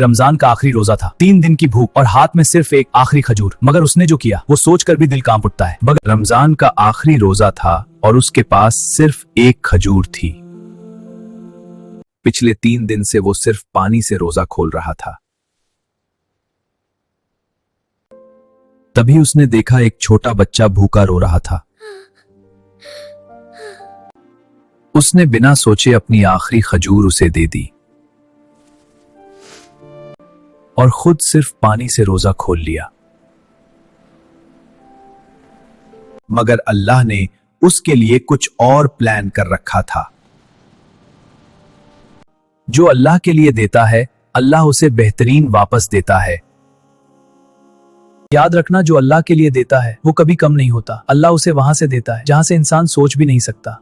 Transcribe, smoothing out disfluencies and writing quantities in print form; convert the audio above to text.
रमजान का आखिरी रोजा था, 3 दिन की भूख और हाथ में सिर्फ एक आखिरी खजूर। मगर उसने जो किया वो सोचकर भी दिल कांप उठता है। मगर रमजान का आखिरी रोजा था और उसके पास सिर्फ एक खजूर थी। पिछले 3 दिन से वो सिर्फ पानी से रोजा खोल रहा था। तभी उसने देखा एक छोटा बच्चा भूखा रो रहा था। उसने बिना सोचे अपनी आखिरी खजूर उसे दे दी और खुद सिर्फ पानी से रोजा खोल लिया। मगर अल्लाह ने उसके लिए कुछ और प्लान कर रखा था। जो अल्लाह के लिए देता है, अल्लाह उसे बेहतरीन वापस देता है। याद रखना, जो अल्लाह के लिए देता है वो कभी कम नहीं होता। अल्लाह उसे वहां से देता है जहां से इंसान सोच भी नहीं सकता।